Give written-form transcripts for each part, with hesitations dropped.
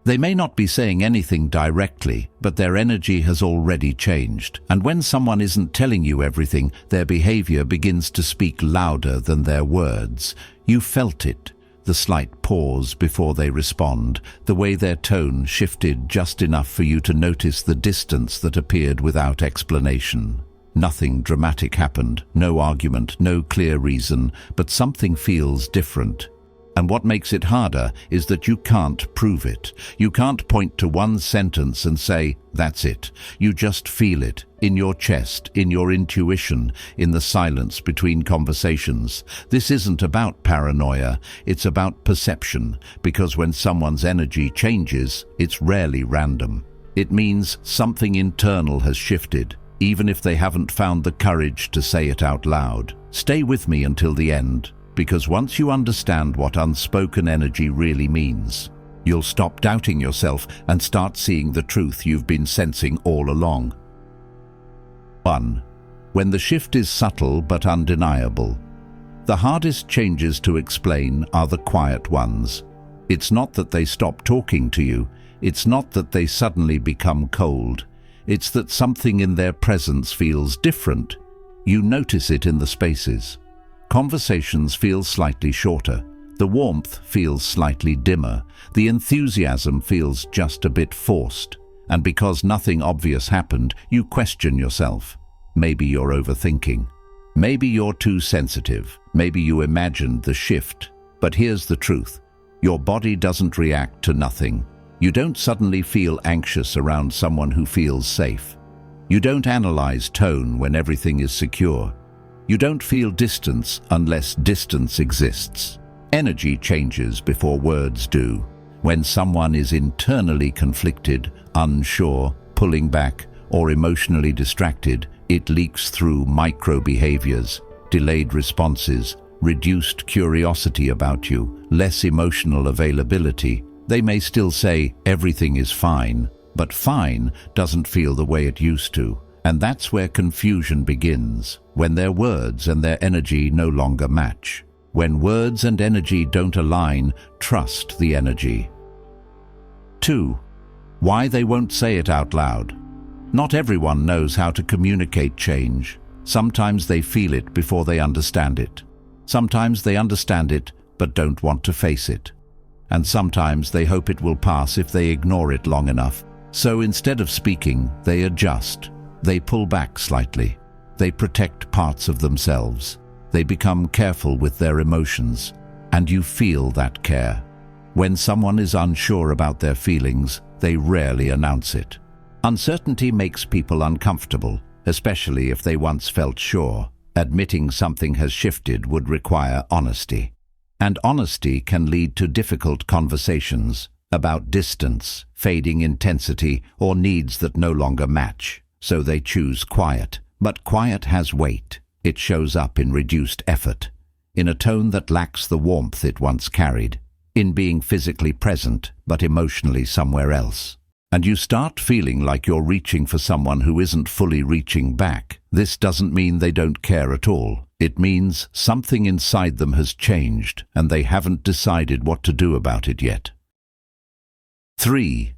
They may not be saying anything directly, but their energy has already changed. And when someone isn't telling you everything, their behavior begins to speak louder than their words. You felt it. The slight pause before they respond, the way their tone shifted just enough for you to notice the distance that appeared without explanation. Nothing dramatic happened, no argument, no clear reason, but something feels different. And what makes it harder is that you can't prove it. You can't point to one sentence and say, that's it. You just feel it, in your chest, in your intuition, in the silence between conversations. This isn't about paranoia, it's about perception, because when someone's energy changes, it's rarely random. It means something internal has shifted, even if they haven't found the courage to say it out loud. Stay with me until the end. Because once you understand what unspoken energy really means, you'll stop doubting yourself and start seeing the truth you've been sensing all along. 1. When the shift is subtle but undeniable. The hardest changes to explain are the quiet ones. It's not that they stop talking to you. It's not that they suddenly become cold. It's that something in their presence feels different. You notice it in the spaces. Conversations feel slightly shorter. The warmth feels slightly dimmer. The enthusiasm feels just a bit forced. And because nothing obvious happened, you question yourself. Maybe you're overthinking. Maybe you're too sensitive. Maybe you imagined the shift. But here's the truth. Your body doesn't react to nothing. You don't suddenly feel anxious around someone who feels safe. You don't analyze tone when everything is secure. You don't feel distance unless distance exists. Energy changes before words do. When someone is internally conflicted, unsure, pulling back, or emotionally distracted, it leaks through micro-behaviors, delayed responses, reduced curiosity about you, less emotional availability. They may still say, everything is fine, but fine doesn't feel the way it used to. And that's where confusion begins, when their words and their energy no longer match. When words and energy don't align, trust the energy. 2. Why they won't say it out loud. Not everyone knows how to communicate change. Sometimes they feel it before they understand it. Sometimes they understand it but don't want to face it. And sometimes they hope it will pass if they ignore it long enough. So instead of speaking, they adjust. They pull back slightly. They protect parts of themselves. They become careful with their emotions. And you feel that care. When someone is unsure about their feelings, they rarely announce it. Uncertainty makes people uncomfortable, especially if they once felt sure. Admitting something has shifted would require honesty. And honesty can lead to difficult conversations about distance, fading intensity, or needs that no longer match. So they choose quiet. But quiet has weight. It shows up in reduced effort, in a tone that lacks the warmth it once carried, in being physically present but emotionally somewhere else. And you start feeling like you're reaching for someone who isn't fully reaching back. This doesn't mean they don't care at all. It means something inside them has changed and they haven't decided what to do about it yet. 3.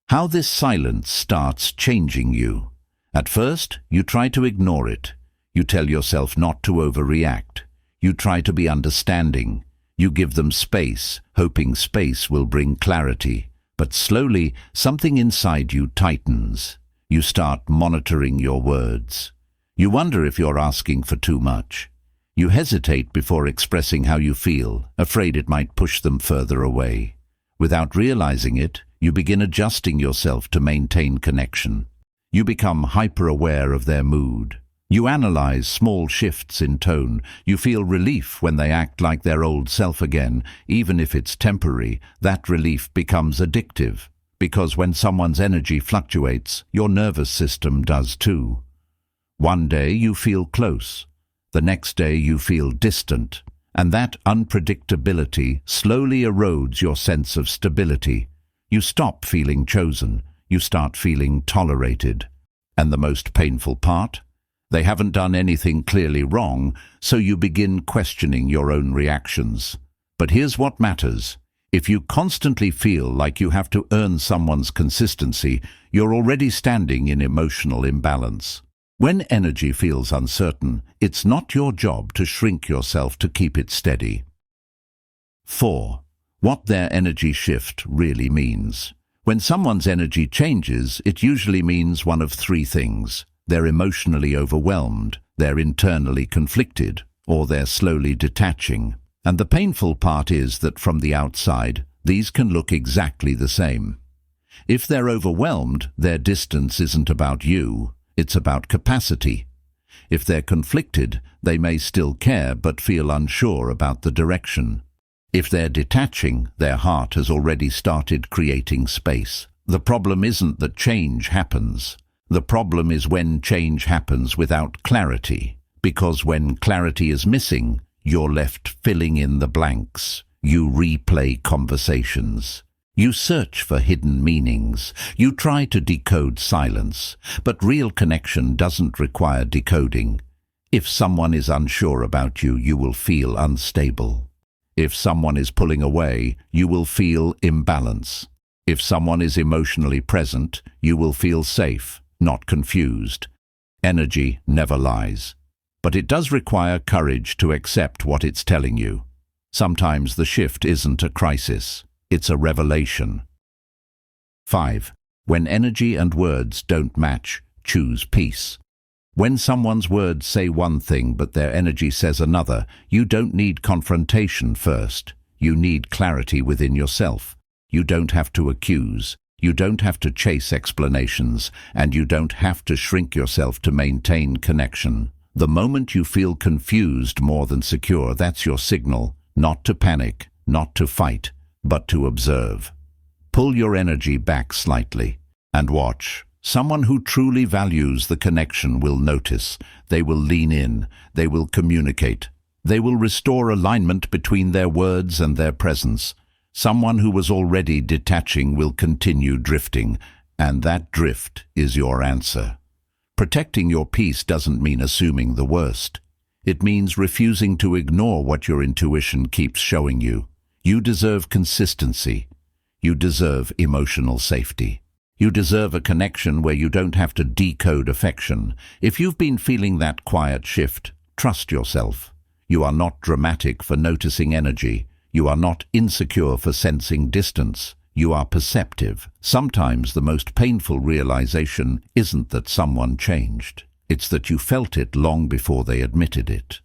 How this silence starts changing you. At first, you try to ignore it. You tell yourself not to overreact. You try to be understanding. You give them space, hoping space will bring clarity. But slowly, something inside you tightens. You start monitoring your words. You wonder if you're asking for too much. You hesitate before expressing how you feel, afraid it might push them further away. Without realizing it, you begin adjusting yourself to maintain connection. You become hyper-aware of their mood. You analyze small shifts in tone. You feel relief when they act like their old self again. Even if it's temporary, that relief becomes addictive. Because when someone's energy fluctuates, your nervous system does too. One day you feel close. The next day you feel distant. And that unpredictability slowly erodes your sense of stability. You stop feeling chosen. You start feeling tolerated. And the most painful part? They haven't done anything clearly wrong, so you begin questioning your own reactions. But here's what matters. If you constantly feel like you have to earn someone's consistency, you're already standing in emotional imbalance. When energy feels uncertain, it's not your job to shrink yourself to keep it steady. 4. What their energy shift really means. When someone's energy changes, it usually means one of three things. They're emotionally overwhelmed, they're internally conflicted, or they're slowly detaching. And the painful part is that from the outside, these can look exactly the same. If they're overwhelmed, their distance isn't about you, it's about capacity. If they're conflicted, they may still care but feel unsure about the direction. If they're detaching, their heart has already started creating space. The problem isn't that change happens. The problem is when change happens without clarity. Because when clarity is missing, you're left filling in the blanks. You replay conversations. You search for hidden meanings. You try to decode silence. But real connection doesn't require decoding. If someone is unsure about you, you will feel unstable. If someone is pulling away, you will feel imbalance. If someone is emotionally present, you will feel safe, not confused. Energy never lies. But it does require courage to accept what it's telling you. Sometimes the shift isn't a crisis, it's a revelation. 5. When energy and words don't match, choose peace. When someone's words say one thing but their energy says another, you don't need confrontation first. You need clarity within yourself. You don't have to accuse. You don't have to chase explanations, and you don't have to shrink yourself to maintain connection. The moment you feel confused more than secure, that's your signal, not to panic, not to fight, but to observe. Pull your energy back slightly and watch. Someone who truly values the connection will notice. They will lean in. They will communicate. They will restore alignment between their words and their presence. Someone who was already detaching will continue drifting, and that drift is your answer. Protecting your peace doesn't mean assuming the worst. It means refusing to ignore what your intuition keeps showing you. You deserve consistency. You deserve emotional safety. You deserve a connection where you don't have to decode affection. If you've been feeling that quiet shift, trust yourself. You are not dramatic for noticing energy. You are not insecure for sensing distance. You are perceptive. Sometimes the most painful realization isn't that someone changed. It's that you felt it long before they admitted it.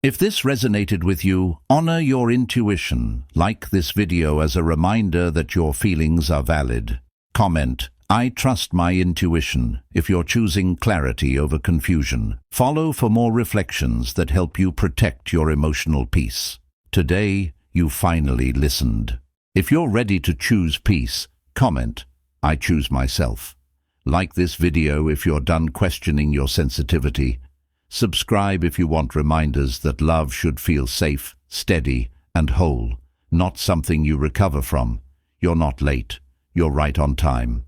If this resonated with you, honor your intuition. Like this video as a reminder that your feelings are valid. Comment, "I trust my intuition," if you're choosing clarity over confusion. Follow for more reflections that help you protect your emotional peace. Today, you finally listened. If you're ready to choose peace, comment, "I choose myself." Like this video if you're done questioning your sensitivity. Subscribe if you want reminders that love should feel safe, steady, and whole, not something you recover from. You're not late. You're right on time.